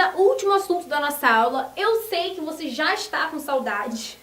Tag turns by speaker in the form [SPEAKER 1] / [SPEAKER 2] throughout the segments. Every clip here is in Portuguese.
[SPEAKER 1] ao último assunto da nossa aula. Eu sei que você já está com saudade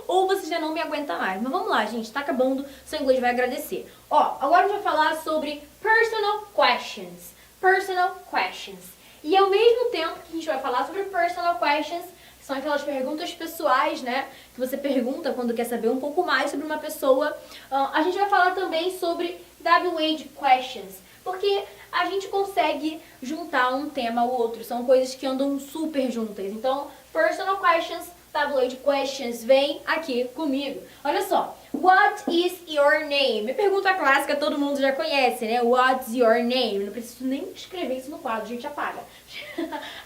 [SPEAKER 1] ou você já não me aguenta mais. Mas vamos lá, gente, tá acabando, seu inglês vai agradecer. Ó, agora a gente vai falar sobre personal questions. Personal questions. E ao mesmo tempo que a gente vai falar sobre personal questions, que são aquelas perguntas pessoais, né, que você pergunta quando quer saber um pouco mais sobre uma pessoa, a gente vai falar também sobre WH questions, porque a gente consegue juntar um tema ao outro, são coisas que andam super juntas. Então, personal questions, WH questions, vem aqui comigo. Olha só, what is your name? Pergunta clássica, todo mundo já conhece, né? What's your name? Não preciso nem escrever isso no quadro, a gente apaga.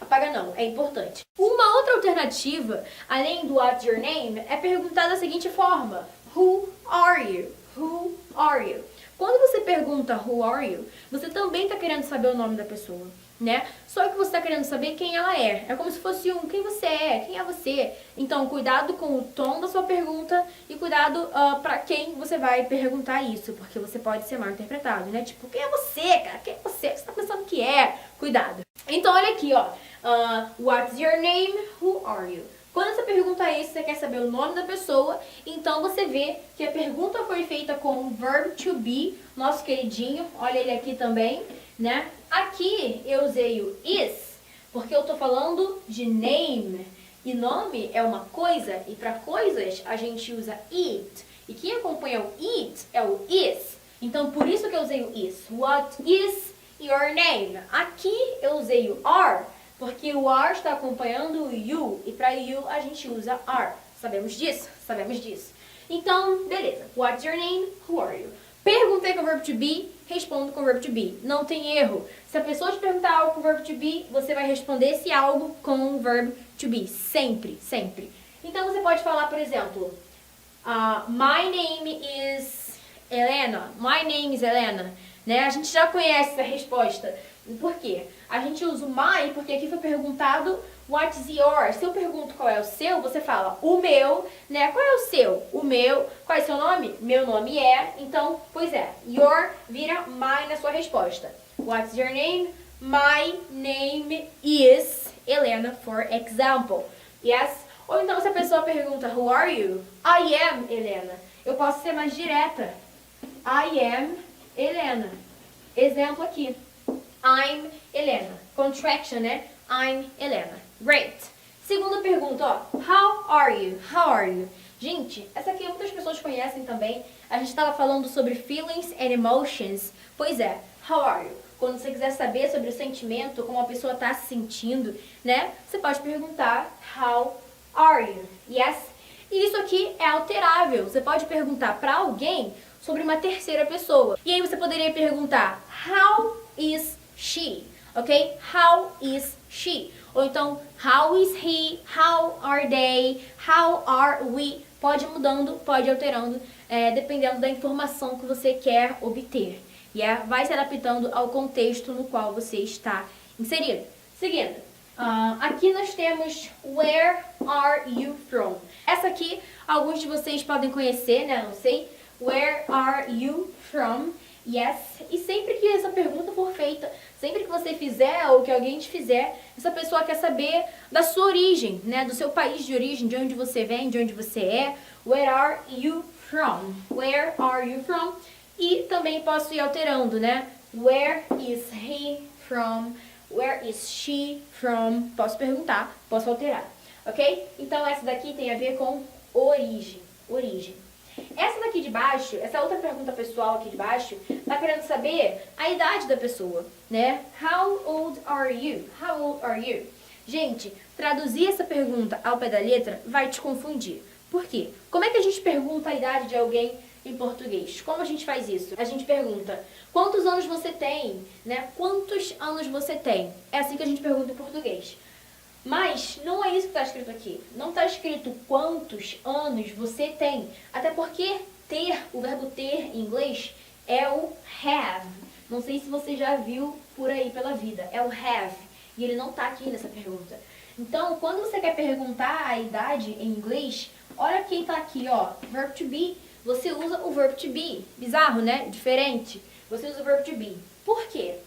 [SPEAKER 1] Apaga não, é importante. Uma outra alternativa, além do what's your name, é perguntar da seguinte forma: who are you? Who are you? Quando você pergunta who are you, você também está querendo saber o nome da pessoa, né? Só que você está querendo saber quem ela é. É como se fosse quem você é, quem é você. Então, cuidado com o tom da sua pergunta e cuidado para quem você vai perguntar isso, porque você pode ser mal interpretado, né? Tipo, quem é você, cara? Quem é você? O que você está pensando que é? Cuidado. Então, olha aqui, ó. What's your name? Who are you? Quando você pergunta isso, você quer saber o nome da pessoa, então você vê que a pergunta foi feita com o verb to be, nosso queridinho, olha ele aqui também, né? Aqui eu usei o is, porque eu tô falando de name, e nome é uma coisa, e para coisas a gente usa it, e quem acompanha o it é o is, então por isso que eu usei o is. What is your name? Aqui eu usei o are, porque o are está acompanhando o you, e para you a gente usa are. Sabemos disso? Sabemos disso. Então, beleza. What's your name? Who are you? Perguntei com o verbo to be, respondo com o verbo to be. Não tem erro. Se a pessoa te perguntar algo com o verbo to be, você vai responder esse algo com o verbo to be. Sempre, sempre. Então você pode falar, por exemplo, my name is Helena. My name is Helena. Né? A gente já conhece essa resposta. Por quê? A gente usa o my porque aqui foi perguntado what is yours. Se eu pergunto qual é o seu, você fala o meu, né? Qual é o seu? O meu. Qual é o seu nome? Meu nome é. Então, pois é, your vira my na sua resposta. What's your name? My name is Helena, for example. Yes? Ou então se a pessoa pergunta who are you? I am Helena. Eu posso ser mais direta. I am Helena. Exemplo aqui. I'm Helena. Contraction, né? I'm Helena. Great. Segunda pergunta, ó. How are you? How are you? Gente, essa aqui muitas pessoas conhecem também. A gente estava falando sobre feelings and emotions. Pois é, how are you? Quando você quiser saber sobre o sentimento, como a pessoa está se sentindo, né? Você pode perguntar how are you? Yes? E isso aqui é alterável. Você pode perguntar para alguém sobre uma terceira pessoa. E aí você poderia perguntar how is she? Ok? How is she? Ou então, how is he? How are they? How are we? Pode ir mudando, pode ir alterando, dependendo da informação que você quer obter. Yeah? Vai se adaptando ao contexto no qual você está inserido. Seguindo, aqui nós temos where are you from? Essa aqui, alguns de vocês podem conhecer, né? Não sei. Where are you from? Yes. E sempre que essa pergunta for feita, sempre que você fizer ou que alguém te fizer, essa pessoa quer saber da sua origem, né? Do seu país de origem, de onde você vem, de onde você é. Where are you from? Where are you from? E também posso ir alterando, né? Where is he from? Where is she from? Posso perguntar, posso alterar, ok? Então essa daqui tem a ver com origem. Origem. Essa daqui de baixo, essa outra pergunta pessoal aqui de baixo, tá querendo saber a idade da pessoa, né? How old are you? How old are you? Gente, traduzir essa pergunta ao pé da letra vai te confundir. Por quê? Como é que a gente pergunta a idade de alguém em português? Como a gente faz isso? A gente pergunta, quantos anos você tem? Né? Quantos anos você tem? É assim que a gente pergunta em português. Mas não é isso que está escrito aqui. Não está escrito quantos anos você tem. Até porque ter, o verbo ter em inglês, é o have. Não sei se você já viu por aí pela vida. É o have. E ele não está aqui nessa pergunta. Então, quando você quer perguntar a idade em inglês, olha quem está aqui, ó. Verb to be. Você usa o verb to be. Bizarro, né? Diferente. Você usa o verb to be. Por quê?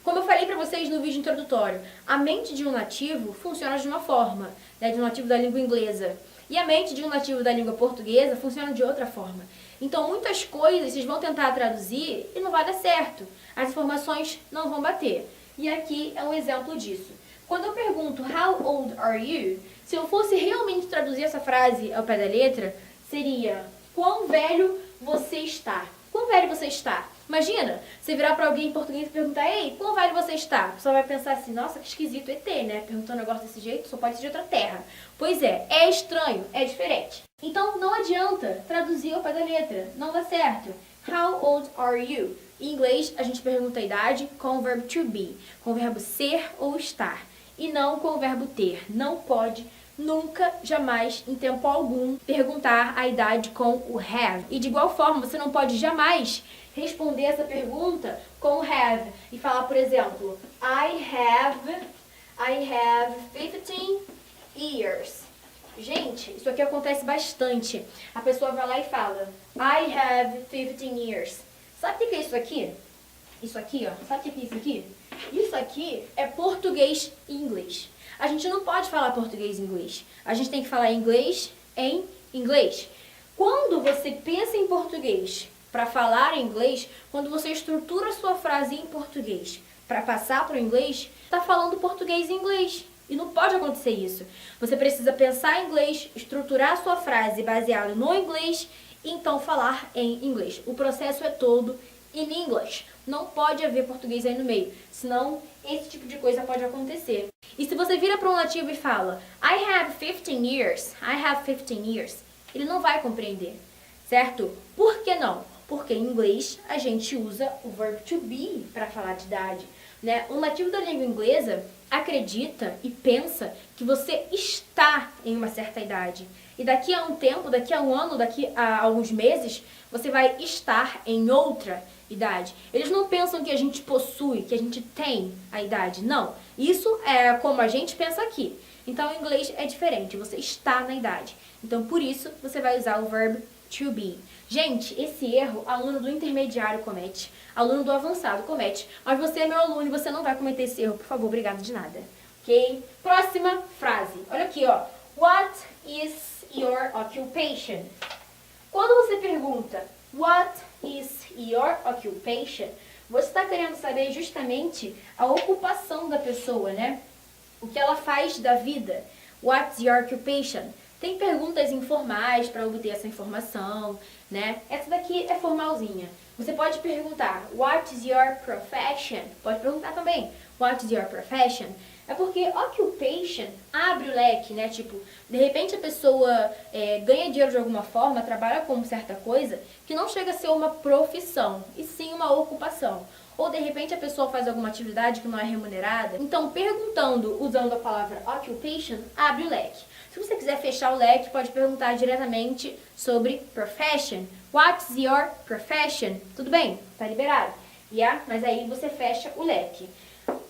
[SPEAKER 1] Como eu falei pra vocês no vídeo introdutório, a mente de um nativo funciona de uma forma, né, de um nativo da língua inglesa. E a mente de um nativo da língua portuguesa funciona de outra forma. Então, muitas coisas vocês vão tentar traduzir e não vai dar certo. As informações não vão bater. E aqui é um exemplo disso. Quando eu pergunto, how old are you? Se eu fosse realmente traduzir essa frase ao pé da letra, seria, quão velho você está? Quão velho você está? Imagina, você virar pra alguém em português e perguntar, ei, quão velho você está? A pessoa vai pensar assim, nossa, que esquisito ET, né? Perguntando um negócio desse jeito, só pode ser de outra terra. Pois é estranho, é diferente. Então não adianta traduzir ao pé da letra, não dá certo. How old are you? Em inglês, a gente pergunta a idade com o verbo to be, com o verbo ser ou estar, e não com o verbo ter. Não pode nunca, jamais, em tempo algum, perguntar a idade com o have. E de igual forma, você não pode jamais responder essa pergunta com o have e falar, por exemplo, I have 15 years. Gente, isso aqui acontece bastante. A pessoa vai lá e fala, I have 15 years. Sabe o que é isso aqui? Isso aqui, ó. Sabe o que é isso aqui? Isso aqui é português e inglês. A gente não pode falar português e inglês. A gente tem que falar inglês em inglês. Quando você pensa em português para falar em inglês, quando você estrutura a sua frase em português para passar para o inglês, está falando português e inglês. E não pode acontecer isso. Você precisa pensar em inglês, estruturar a sua frase baseada no inglês e então falar em inglês. O processo é todo in English. Não pode haver português aí no meio, senão esse tipo de coisa pode acontecer. E se você vira para um nativo e fala, I have 15 years, ele não vai compreender, certo? Por que não? Porque em inglês a gente usa o verbo to be para falar de idade, né? Um nativo da língua inglesa acredita e pensa que você está em uma certa idade. E daqui a um tempo, daqui a um ano, daqui a alguns meses, você vai estar em outra idade. Eles não pensam que a gente possui, que a gente tem a idade. Não. Isso é como a gente pensa aqui. Então, em inglês é diferente. Você está na idade. Então, por isso, você vai usar o verbo to be. Gente, esse erro, aluno do intermediário comete, aluno do avançado comete, mas você é meu aluno e você não vai cometer esse erro, por favor, obrigado de nada. Ok? Próxima frase. Olha aqui, ó. What is your occupation? Quando você pergunta, what is your occupation? Você está querendo saber justamente a ocupação da pessoa, né? O que ela faz da vida. What's your occupation? Tem perguntas informais para obter essa informação, né? Essa daqui é formalzinha. Você pode perguntar, what is your profession? Pode perguntar também, what is your profession? É porque occupation abre o leque, né? Tipo, de repente a pessoa ganha dinheiro de alguma forma, trabalha com certa coisa, que não chega a ser uma profissão, e sim uma ocupação. Ou de repente a pessoa faz alguma atividade que não é remunerada. Então, perguntando, usando a palavra occupation, abre o leque. Se você quiser fechar o leque, pode perguntar diretamente sobre profession. What's your profession? Tudo bem? Tá liberado? Yeah? Mas aí você fecha o leque.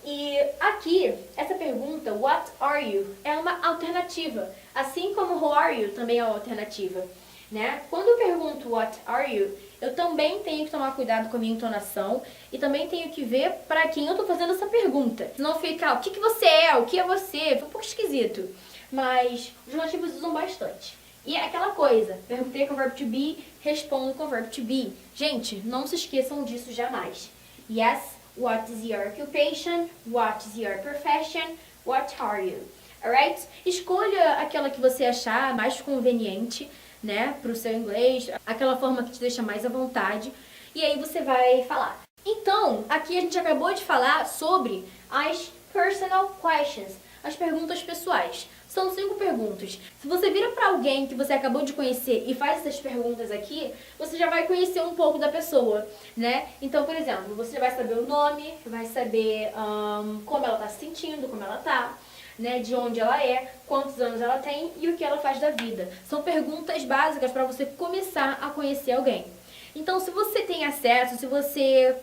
[SPEAKER 1] E aqui, essa pergunta, what are you, é uma alternativa. Assim como who are you também é uma alternativa. Né? Quando eu pergunto what are you, eu também tenho que tomar cuidado com a minha entonação e também tenho que ver para quem eu estou fazendo essa pergunta. Senão fica, o que você é, o que é você? Fica um pouco esquisito. Mas os nativos usam bastante. E é aquela coisa, perguntei com o verbo to be, respondo com o verbo to be. Gente, não se esqueçam disso jamais. Yes, what is your occupation? What is your profession? What are you? Alright? Escolha aquela que você achar mais conveniente, né, para o seu inglês, aquela forma que te deixa mais à vontade, e aí você vai falar. Então, aqui a gente acabou de falar sobre as personal questions, as perguntas pessoais. São 5 perguntas. Se você vira para alguém que você acabou de conhecer e faz essas perguntas aqui, você já vai conhecer um pouco da pessoa, né? Então, por exemplo, você vai saber o nome, vai saber como ela está se sentindo, como ela está, né, de onde ela é, quantos anos ela tem e o que ela faz da vida. São perguntas básicas para você começar a conhecer alguém. Então, se você tem acesso, se você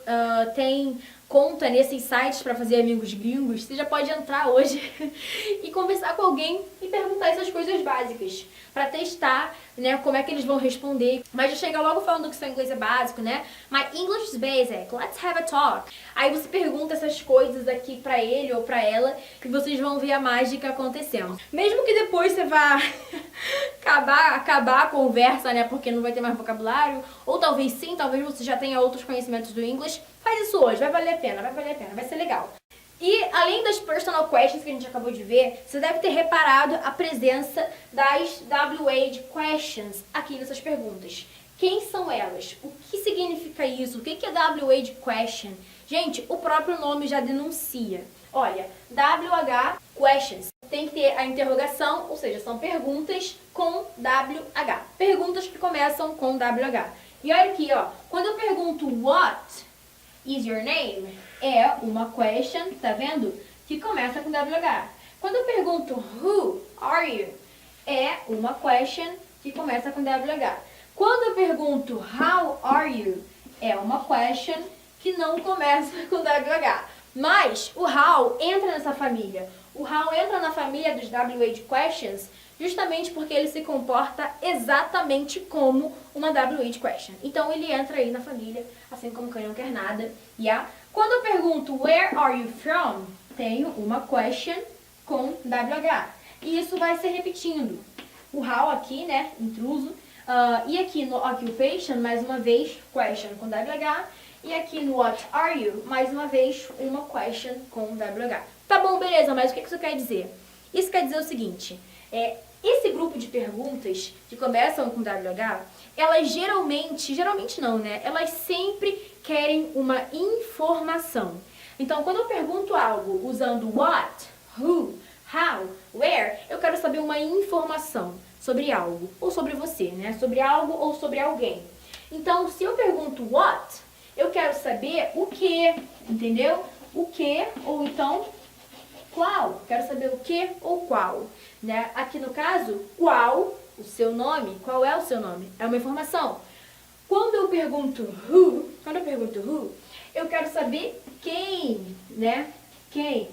[SPEAKER 1] tem conta nesses sites para fazer amigos gringos, você já pode entrar hoje e conversar com alguém e perguntar essas coisas básicas para testar, né, como é que eles vão responder. Mas já chega logo falando que seu inglês é básico, né? My English is basic, let's have a talk. Aí você pergunta essas coisas aqui para ele ou para ela que vocês vão ver a mágica acontecendo. Mesmo que depois você vá acabar a conversa, né, porque não vai ter mais vocabulário, ou talvez sim, talvez você já tenha outros conhecimentos do inglês, faz isso hoje, vai valer a pena, vai ser legal. E além das personal questions que a gente acabou de ver, você deve ter reparado a presença das WH questions aqui nessas perguntas. Quem são elas? O que significa isso? O que é WH question? Gente, o próprio nome já denuncia. Olha, WH questions. Tem que ter a interrogação, ou seja, são perguntas com WH. Perguntas que começam com WH. E olha aqui, ó, quando eu pergunto what is your name, é uma question, tá vendo? Que começa com WH. Quando eu pergunto who are you, é uma question que começa com WH. Quando eu pergunto how are you, é uma question que não começa com WH. Mas o how entra nessa família. O how entra na família dos WH questions justamente porque ele se comporta exatamente como uma WH question. Então ele entra aí na família, assim como quem não quer nada. Yeah? Quando eu pergunto where are you from, tenho uma question com WH. E isso vai se repetindo. O how aqui, né, intruso. E aqui no occupation, mais uma vez, question com WH. E aqui no what are you, mais uma vez, uma question com WH. Tá bom, beleza, mas o que isso quer dizer? Isso quer dizer o seguinte, esse grupo de perguntas que começam com WH, elas geralmente não, né? Elas sempre querem uma informação. Então, quando eu pergunto algo usando what, who, how, where, eu quero saber uma informação sobre algo, ou sobre você, né? Sobre algo ou sobre alguém. Então, se eu pergunto what, eu quero saber o que, entendeu? O que, ou então qual. Quero saber o que ou qual. Né? Aqui no caso, qual o seu nome? Qual é o seu nome? É uma informação. Quando eu pergunto who, eu quero saber quem, né? Quem.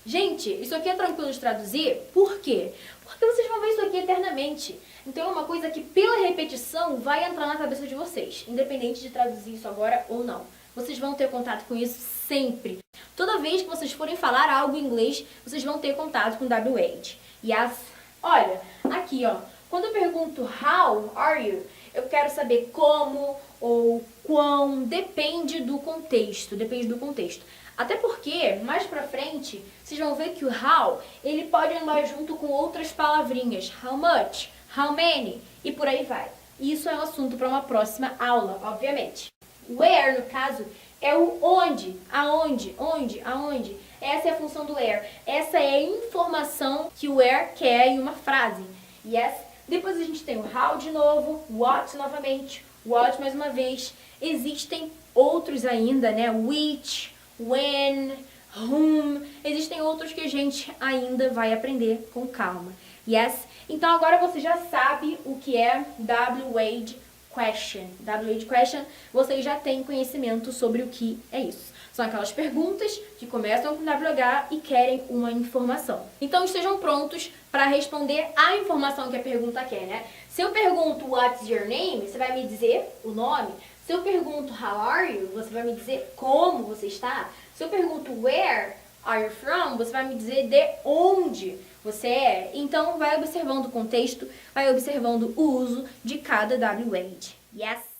[SPEAKER 1] Gente, isso aqui é tranquilo de traduzir, por quê? Porque vocês vão ver isso aqui eternamente. Então é uma coisa que pela repetição vai entrar na cabeça de vocês, independente de traduzir isso agora ou não. Vocês vão ter contato com isso sempre. Toda vez que vocês forem falar algo em inglês, vocês vão ter contato com WH. Yes. Olha, aqui ó, quando eu pergunto how are you, eu quero saber como ou quão, depende do contexto. Até porque, mais pra frente, vocês vão ver que o how, ele pode andar junto com outras palavrinhas. How much, how many, e por aí vai. Isso é um assunto para uma próxima aula, obviamente. Where, no caso, é o onde, aonde. Essa é a função do where. Essa é a informação que o where quer em uma frase. Yes? Depois a gente tem o how de novo, what novamente, what mais uma vez. Existem outros ainda, né? Which, when, whom. Existem outros que a gente ainda vai aprender com calma. Yes? Então agora você já sabe o que é WH question. WH question, vocês já têm conhecimento sobre o que é isso. São aquelas perguntas que começam com WH e querem uma informação. Então estejam prontos para responder a informação que a pergunta quer, né? Se eu pergunto what's your name, você vai me dizer o nome. Se eu pergunto how are you, você vai me dizer como você está. Se eu pergunto where are you from, você vai me dizer de onde você é. Então vai observando o contexto, vai observando o uso de cada WH. Yes?